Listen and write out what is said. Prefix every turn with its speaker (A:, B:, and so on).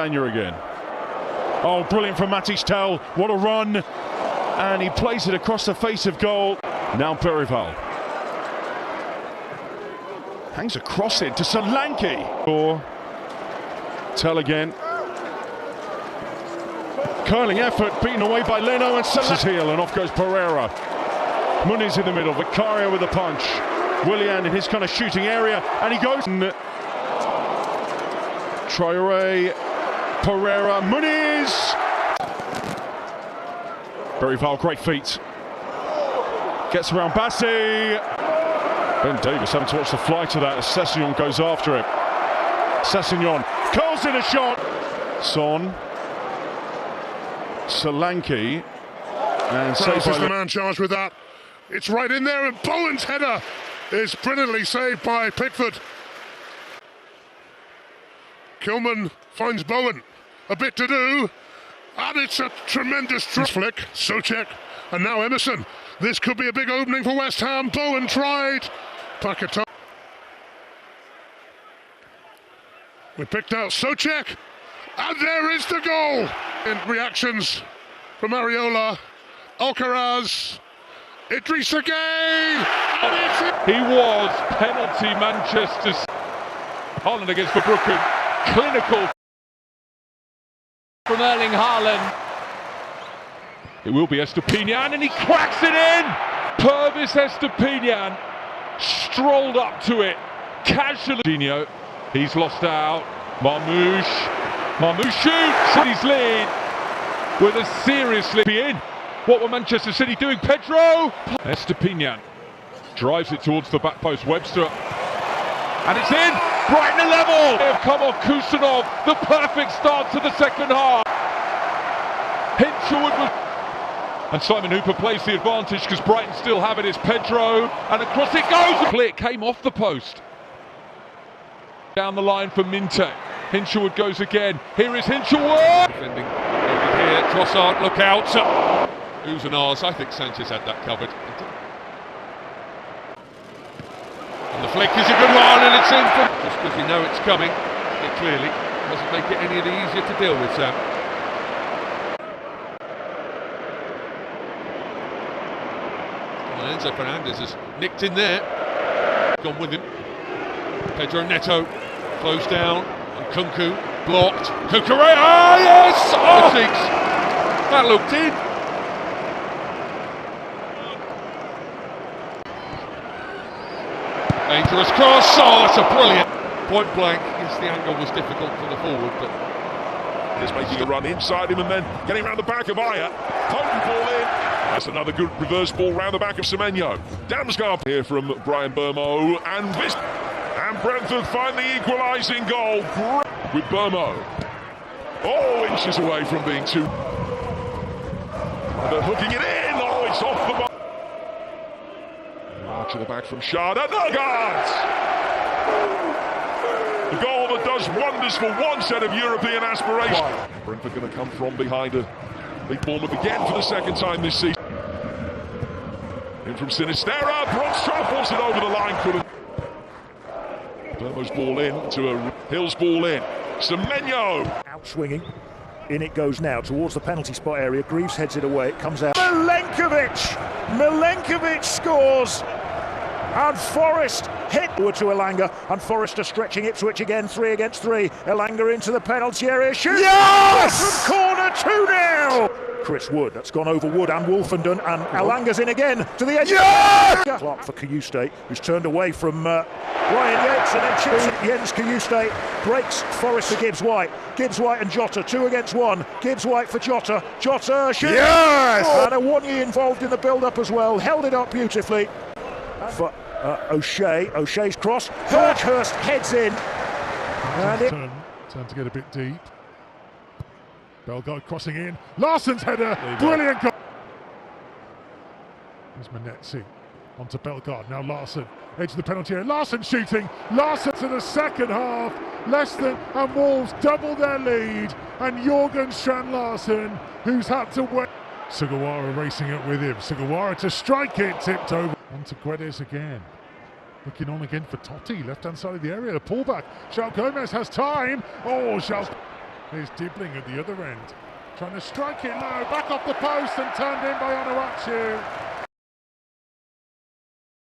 A: Again. Oh, brilliant from Matic Tel. What a run. And he plays it across the face of goal. Now Perival. Hangs across it to Solanke. Or Tel again. Curling effort, beaten away by Leno and Solanke. Heel and off goes Pereira. Muniz in the middle. Vicario with a punch. Willian in his kind of shooting area. And he goes. Traoré. Pereira, Muniz! Perival, great feet. Gets around Bassi. Ben Davis having to watch the fly to that as Sessegnon goes after it. Sessegnon curls in a shot. Son. Solanke. And
B: Prowse is the man charged with that. It's right in there, and Bowen's header is brilliantly saved by Pickford. Kilman finds Bowen. A bit to do, and it's a tremendous flick. Souček, and now Emerson. This could be a big opening for West Ham. Bowen tried. Paquetá. We picked out Souček, and there is the goal. And reactions from Areola, Alcaraz, Idris again.
C: He was penalty Manchester. Holland against Verbruggen. Clinical from Erling Haaland. It will be Estupiñán, and he cracks it in! Purvis Estupiñán strolled up to it casually. He's lost out. Marmoush shoots City's lead with a seriously in. What were Manchester City doing? Pedro! Estupiñán drives it towards the back post. Webster, and it's in! Brighton a level! They have come off Kusanov, the perfect start to the second half. Hinshelwood was... And Simon Hooper plays the advantage because Brighton still have it. It's Pedro, and across it goes! It came off the post. Down the line for Minte. Hinshelwood goes again. Here is Hinshelwood!
D: Defending over here, Trossard, look out! Who's an arse? I think Sanchez had that covered. And the flick is a good one, and it's in from... Just because you know it's coming, it clearly doesn't make it any easier to deal with, Sam. And Enzo Fernandez has nicked in there. Gone with him. Pedro Neto closed down, and Kunku blocked. Kukurea, yes! Oh! That looked in. Dangerous cross, oh, that's a brilliant point blank. Yes, the angle was difficult for the forward, but
E: he's making a run inside him and then getting around the back of Aya. Potent ball in. That's another good reverse ball round the back of Semenyo. Damsgaard here from Brian Burmo, and Brentford find the equalising goal with Burmo. Oh, inches away from being too. They're hooking it in. Oh, it's off the bar. To the back from Shada. Nugget! The goal that does wonders for one set of European aspirations. Brentford going to come from behind a big Bournemouth again for the second time this season. In from Sinisterra. Bronstrom pulls it over the line. Couldn't. Burmo's ball in to a Hill's ball in. Semenyo.
F: Out swinging. In it goes now towards the penalty spot area. Greaves heads it away. It comes out. Milenkovic scores. And Forrest hit to Elanga, and Forrester stretching Ipswich again, 3 against 3. Elanga into the penalty area, shoots! Yes! From corner, 2-0! Chris Wood, that's gone over Wood and Wolfenden, and Elanga's in again to the edge. Yes! Clark for Cajuste, who's turned away from Ryan Yates, and then chips it. Jens Cajuste breaks Forrest to Gibbs White. Gibbs White and Jota, 2 against 1. Gibbs White for Jota. Jota shoots! Yes! And Awoniyi involved in the build-up as well, held it up beautifully. For O'Shea's cross. Hurst heads in. And
B: Turn to get a bit deep. Bellegarde crossing in. Larsson's header. Brilliant goal. There's Manetzi. Onto Bellegarde. Now Larsson. Edge of the penalty area. Larsson shooting. Larsson to the second half. Leicester and Wolves double their lead. And Jorgen Strand Larsen, who's had to wait. Sugawara racing it with him. Sugawara to strike it, tipped over. On to Guedes again. Looking on again for Totti, left-hand side of the area. The pullback. João Gomez has time. Oh, Here's Dibbling at the other end, trying to strike it low, back off the post and turned in by Onuachu.